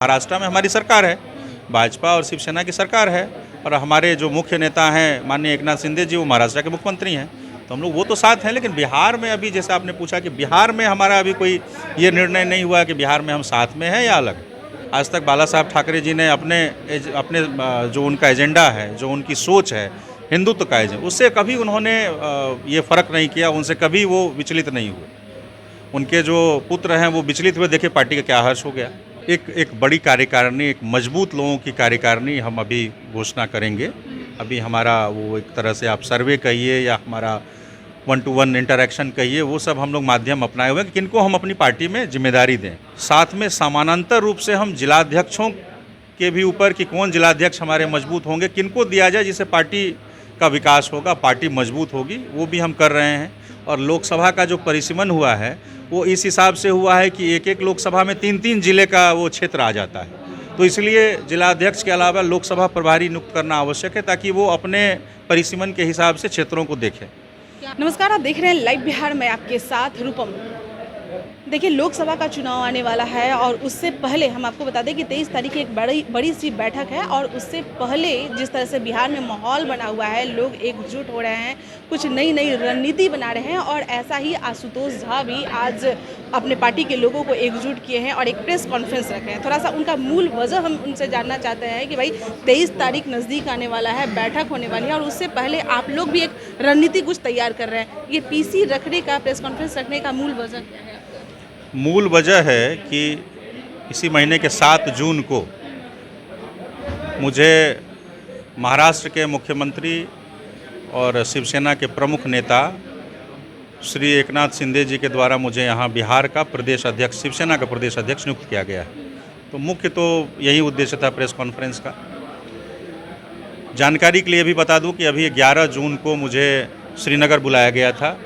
महाराष्ट्र में हमारी सरकार है, भाजपा और शिवसेना की सरकार है और हमारे जो मुख्य नेता हैं माननीय एकनाथ शिंदे जी वो महाराष्ट्र के मुख्यमंत्री हैं, तो हम लोग वो तो साथ हैं। लेकिन बिहार में अभी जैसे आपने पूछा कि बिहार में हमारा अभी कोई ये निर्णय नहीं हुआ कि बिहार में हम साथ में हैं या अलग। आज तक बाला साहब ठाकरे जी ने अपने जो उनका एजेंडा है, जो उनकी सोच है हिंदुत्व का एजेंडा, उससे कभी उन्होंने ये फ़र्क नहीं किया, उनसे कभी वो विचलित नहीं हुए। उनके जो पुत्र हैं वो विचलित हुए, देखिए पार्टी का क्या हर्ष हो गया। एक बड़ी कार्यकारिणी, एक मजबूत लोगों की कार्यकारिणी हम अभी घोषणा करेंगे। अभी हमारा वो एक तरह से आप सर्वे कहिए या हमारा 1-to-1 इंटरेक्शन कहिए, वो सब हम लोग माध्यम अपनाए हुए हैं कि किनको हम अपनी पार्टी में जिम्मेदारी दें। साथ में समानांतर रूप से हम जिलाध्यक्षों के भी ऊपर कि कौन जिलाध्यक्ष हमारे मजबूत होंगे, किनको दिया जाए जिससे पार्टी का विकास होगा, पार्टी मजबूत होगी, वो भी हम कर रहे हैं। और लोकसभा का जो परिसीमन हुआ है वो इस हिसाब से हुआ है कि एक लोकसभा में 3-3 जिले का वो क्षेत्र आ जाता है, तो इसलिए जिलाध्यक्ष के अलावा लोकसभा प्रभारी नियुक्त करना आवश्यक है ताकि वो अपने परिसीमन के हिसाब से क्षेत्रों को देखें। नमस्कार, आप देख रहे हैं लाइव बिहार में, आपके साथ रूपम। देखिए, लोकसभा का चुनाव आने वाला है और उससे पहले हम आपको बता दें कि 23 तारीख की एक बड़ी सी बैठक है और उससे पहले जिस तरह से बिहार में माहौल बना हुआ है, लोग एकजुट हो रहे हैं, कुछ नई रणनीति बना रहे हैं और ऐसा ही आशुतोष झा भी आज अपने पार्टी के लोगों को एकजुट किए हैं और एक प्रेस कॉन्फ्रेंस रखे हैं। थोड़ा सा उनका मूल वजह हम उनसे जानना चाहते हैं कि भाई 23 तारीख नज़दीक आने वाला है, बैठक होने वाली है और उससे पहले आप लोग भी एक रणनीति कुछ तैयार कर रहे हैं। ये पीसी रखने का, प्रेस कॉन्फ्रेंस रखने का मूल वजह क्या है? मूल वजह है कि इसी महीने के 7 जून को मुझे महाराष्ट्र के मुख्यमंत्री और शिवसेना के प्रमुख नेता श्री एकनाथ शिंदे जी के द्वारा मुझे यहाँ बिहार का प्रदेश अध्यक्ष, शिवसेना का प्रदेश अध्यक्ष नियुक्त किया गया है। तो मुख्य तो यही उद्देश्य था प्रेस कॉन्फ्रेंस का। जानकारी के लिए भी बता दूं कि अभी 11 जून को मुझे श्रीनगर बुलाया गया था।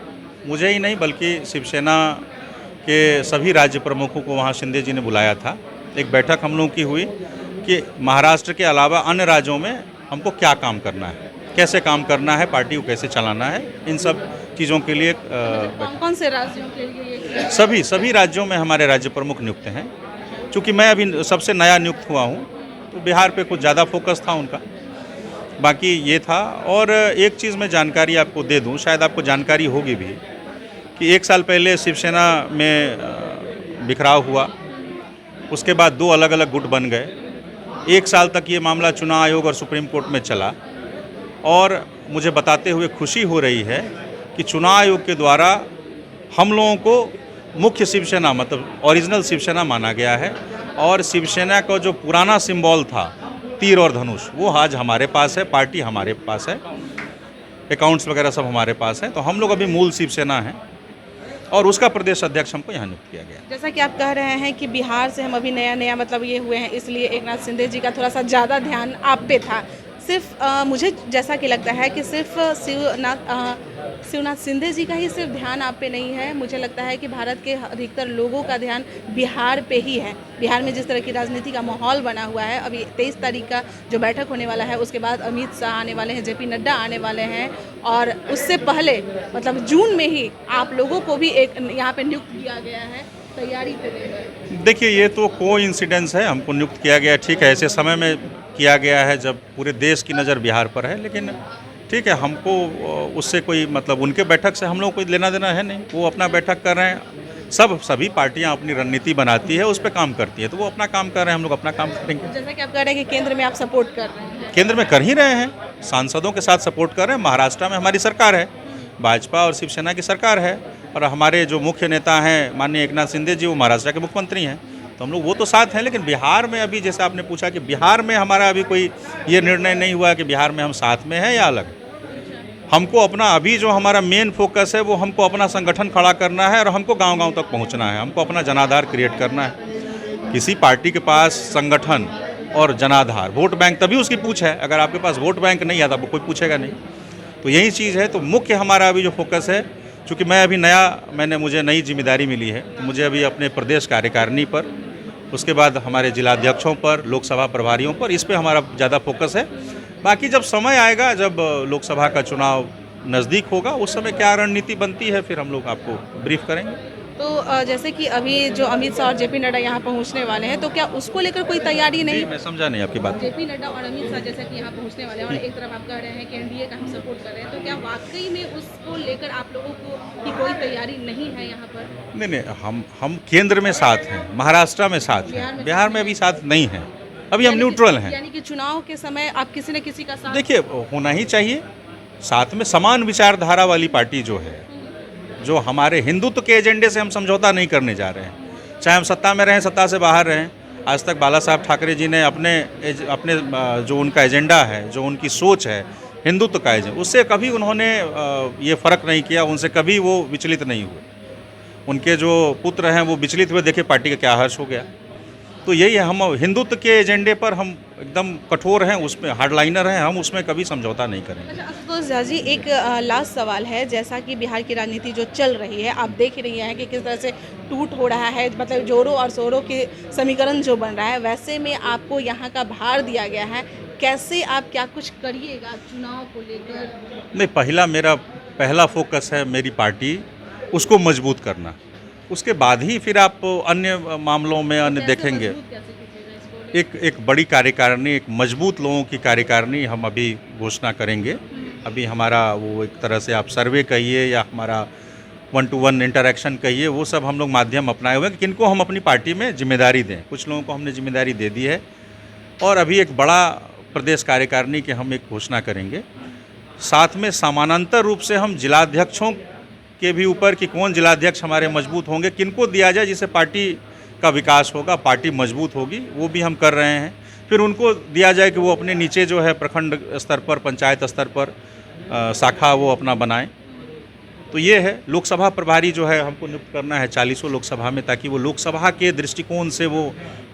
मुझे ही नहीं बल्कि शिवसेना के सभी राज्य प्रमुखों को वहाँ शिंदे जी ने बुलाया था। एक बैठक हम लोगों की हुई कि महाराष्ट्र के अलावा अन्य राज्यों में हमको क्या काम करना है, कैसे काम करना है, पार्टी को कैसे चलाना है, इन सब चीज़ों के लिए कौन से राज्यों के लिए? सभी राज्यों में हमारे राज्य प्रमुख नियुक्त हैं। चूँकि मैं अभी सबसे नया नियुक्त हुआ हूँ तो बिहार पे कुछ ज़्यादा फोकस था उनका, बाकी ये था। और एक चीज़ मैं जानकारी आपको दे दूँ, शायद आपको जानकारी होगी भी, कि 1 साल पहले शिवसेना में बिखराव हुआ, उसके बाद 2 अलग अलग गुट बन गए। 1 साल तक ये मामला चुनाव आयोग और सुप्रीम कोर्ट में चला और मुझे बताते हुए खुशी हो रही है कि चुनाव आयोग के द्वारा हम लोगों को मुख्य शिवसेना, मतलब ओरिजिनल शिवसेना माना गया है और शिवसेना का जो पुराना सिंबल था तीर और धनुष, वो आज हमारे पास है, पार्टी हमारे पास है, अकाउंट्स वगैरह सब हमारे पास है। तो हम लोग अभी मूल शिवसेना हैं और उसका प्रदेश अध्यक्ष हमको यहाँ नियुक्त किया गया। जैसा कि आप कह रहे हैं कि बिहार से हम अभी नया मतलब ये हुए हैं, इसलिए एकनाथ शिंदे जी का थोड़ा सा ज़्यादा ध्यान आप पे था। सिर्फ मुझे जैसा कि लगता है कि सिर्फ शिवनाथ शिंदे जी का ही सिर्फ ध्यान आप पे नहीं है, मुझे लगता है कि भारत के अधिकतर लोगों का ध्यान बिहार पे ही है। बिहार में जिस तरह की राजनीति का माहौल बना हुआ है, अभी 23 तारीख का जो बैठक होने वाला है, उसके बाद अमित शाह आने वाले हैं, JP नड्डा आने वाले हैं और उससे पहले मतलब जून में ही आप लोगों को भी एक यहाँ पे नियुक्त किया गया है, तैयारी पे है। देखिए, ये तो कोइंसिडेंस है, हमको नियुक्त किया गया, ठीक है, ऐसे समय में किया गया है जब पूरे देश की नज़र बिहार पर है। लेकिन ठीक है, हमको उससे कोई मतलब उनके बैठक से हम लोग कोई लेना देना है नहीं, वो अपना बैठक कर रहे हैं। सभी पार्टियां अपनी रणनीति बनाती है, उस पर काम करती है, तो वो अपना काम कर रहे हैं, हम लोग अपना काम करेंगे। जैसा कि आप कह रहे हैं कि केंद्र में आप सपोर्ट कर रहे हैं, केंद्र में कर ही रहे हैं, सांसदों के साथ सपोर्ट कर रहे हैं। महाराष्ट्र में हमारी सरकार है, भाजपा और शिवसेना की सरकार है और हमारे जो मुख्य नेता हैं माननीय एकनाथ शिंदे जी वो महाराष्ट्र के मुख्यमंत्री हैं, तो हम लोग वो तो साथ हैं। लेकिन बिहार में अभी जैसे आपने पूछा कि बिहार में हमारा अभी कोई ये निर्णय नहीं हुआ कि बिहार में हम साथ में हैं या अलग। हमको अपना अभी जो हमारा मेन फोकस है वो हमको अपना संगठन खड़ा करना है और हमको गांव-गांव तक पहुंचना है, हमको अपना जनाधार क्रिएट करना है। किसी पार्टी के पास संगठन और जनाधार, वोट बैंक तभी उसकी पूछ है, अगर आपके पास वोट बैंक नहीं आता तो कोई पूछेगा नहीं। तो यही चीज़ है। तो मुख्य हमारा अभी जो फोकस है, चूँकि मैं अभी मुझे नई जिम्मेदारी मिली है, तो मुझे अभी अपने प्रदेश कार्यकारिणी पर, उसके बाद हमारे जिलाध्यक्षों पर, लोकसभा प्रभारियों पर, इस पे हमारा ज़्यादा फोकस है। बाकी जब समय आएगा, जब लोकसभा का चुनाव नज़दीक होगा, उस समय क्या रणनीति बनती है फिर हम लोग आपको ब्रीफ करेंगे। तो जैसे कि अभी जो अमित शाह और जेपी नड्डा यहाँ पहुँचने वाले हैं, तो क्या उसको लेकर कोई तैयारी नहीं? जी, मैं समझा नहीं आपकी बात। जेपी नड्डा और अमित शाह जैसा कि यहाँ पहुँचने वाले हैं और एक तरफ आप कह रहे हैं कि एनडीए का हम सपोर्ट कर रहे हैं, तो क्या वाकई में उसको लेकर आप लोगों को की कोई तैयारी नहीं है यहाँ पर? नहीं नहीं, हम केंद्र में साथ हैं, महाराष्ट्र में साथ हैं, बिहार में अभी साथ नहीं हैं, अभी हम न्यूट्रल हैं। यानी कि चुनाव के समय आप किसी न किसी का साथ? देखिए, होना ही चाहिए, साथ में समान विचारधारा वाली पार्टी जो है, जो हमारे हिंदुत्व के एजेंडे से हम समझौता नहीं करने जा रहे हैं, चाहे हम सत्ता में रहें, सत्ता से बाहर रहें। आज तक बाला साहब ठाकरे जी ने अपने जो उनका एजेंडा है, जो उनकी सोच है हिंदुत्व का एजेंडा, उससे कभी उन्होंने ये फ़र्क नहीं किया, उनसे कभी वो विचलित नहीं हुए। उनके जो पुत्र हैं वो विचलित हुए, देखिए पार्टी का क्या हर्ष हो गया। तो यही है, हम हिंदुत्व के एजेंडे पर हम एकदम कठोर हैं, उसमें हार्डलाइनर हैं, हम उसमें कभी समझौता नहीं करेंगे। अच्छा आशुतोष झा जी, एक लास्ट सवाल है। जैसा कि बिहार की राजनीति जो चल रही है, आप देख रही हैं कि किस तरह से टूट हो रहा है, मतलब जोरों और शोरों के समीकरण जो बन रहा है, वैसे में आपको यहाँ का भार दिया गया है, कैसे आप क्या कुछ करिएगा चुनाव को लेकर? नहीं, मेरा पहला फोकस है मेरी पार्टी, उसको मजबूत करना। उसके बाद ही फिर आप अन्य मामलों में अन्य देखेंगे। एक बड़ी कार्यकारिणी, एक मजबूत लोगों की कार्यकारिणी हम अभी घोषणा करेंगे। अभी हमारा वो एक तरह से आप सर्वे कहिए या हमारा 1-to-1 इंटरेक्शन कहिए, वो सब हम लोग माध्यम अपनाए हुए हैं कि किनको हम अपनी पार्टी में जिम्मेदारी दें। कुछ लोगों को हमने जिम्मेदारी दे दी है और अभी एक बड़ा प्रदेश कार्यकारिणी की हम एक घोषणा करेंगे। साथ में समानांतर रूप से हम जिलाध्यक्षों के भी ऊपर कि कौन जिलाध्यक्ष हमारे मजबूत होंगे, किनको दिया जाए जिससे पार्टी का विकास होगा, पार्टी मजबूत होगी, वो भी हम कर रहे हैं। फिर उनको दिया जाए कि वो अपने नीचे जो है प्रखंड स्तर पर, पंचायत स्तर पर शाखा वो अपना बनाएं। तो ये है, लोकसभा प्रभारी जो है हमको नियुक्त करना है 40 लोकसभा में, ताकि वो लोकसभा के दृष्टिकोण से वो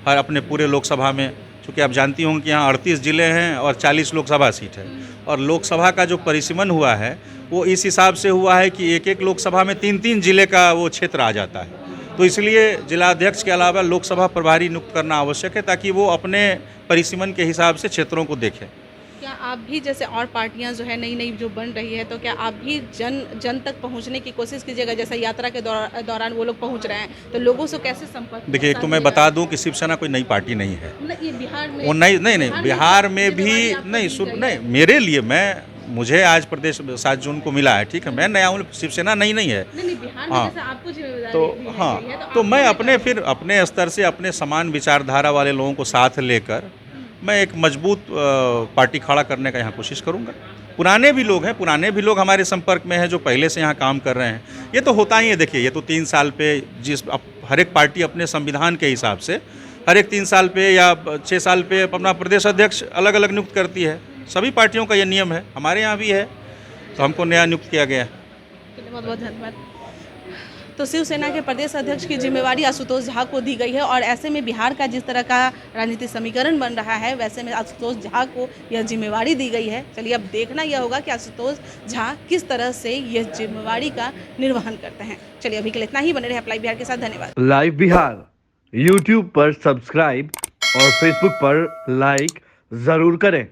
हर अपने पूरे लोकसभा में, चूँकि आप जानती होंगे कि यहाँ 38 ज़िले हैं और 40 लोकसभा सीट है, और लोकसभा का जो परिसीमन हुआ है वो इस हिसाब से हुआ है कि एक एक लोकसभा में 3-3 जिले का वो क्षेत्र आ जाता है। तो इसलिए जिलाध्यक्ष के अलावा लोकसभा प्रभारी नियुक्त करना आवश्यक है, ताकि वो अपने परिसीमन के हिसाब से क्षेत्रों को देखें। क्या आप भी, जैसे और पार्टियां जो है नई नई जो बन रही है, तो क्या आप भी जन तक पहुंचने की कोशिश कीजिएगा? जैसे यात्रा के दौरान वो लोग पहुंच रहे हैं, तो लोगों से कैसे संपर्क? देखिए, एक तो मैं बता दूं कि शिवसेना कोई नई पार्टी नहीं है। ये बिहार में वो नहीं, बिहार में भी नहीं, मेरे लिए मुझे आज प्रदेश 7 जून को मिला है, ठीक है, मैं नया हूँ, शिवसेना नहीं है। नहीं, बिहार में हाँ, जैसे आपको जिम्मेदारी तो दी गई हाँ, है, तो मैं अपने स्तर से अपने समान विचारधारा वाले लोगों को साथ लेकर मैं एक मजबूत पार्टी खड़ा करने का यहाँ कोशिश करूँगा। पुराने भी लोग हमारे संपर्क में हैं जो पहले से यहाँ काम कर रहे हैं। ये तो होता ही है, देखिए, ये तो 3 साल पे हर एक पार्टी अपने संविधान के हिसाब से हर एक 3 साल पे या 6 साल पे अपना प्रदेश अध्यक्ष अलग अलग नियुक्त करती है। सभी पार्टियों का ये नियम है, हमारे यहाँ भी है, तो हमको नया नियुक्त किया गया है। बहुत बहुत धन्यवाद। तो शिवसेना के प्रदेश अध्यक्ष की जिम्मेवारी आशुतोष झा को दी गई है, और ऐसे में बिहार का जिस तरह का राजनीतिक समीकरण बन रहा है, वैसे में आशुतोष झा को यह जिम्मेवारी दी गई है। चलिए, अब देखना यह होगा कि आशुतोष झा किस तरह से यह जिम्मेवारी का निर्वहन करते हैं। चलिए, अभी के लिए इतना ही। बने रहे लाइव बिहार के साथ। धन्यवाद। लाइव बिहार यूट्यूब पर सब्सक्राइब और फेसबुक पर लाइक जरूर करें।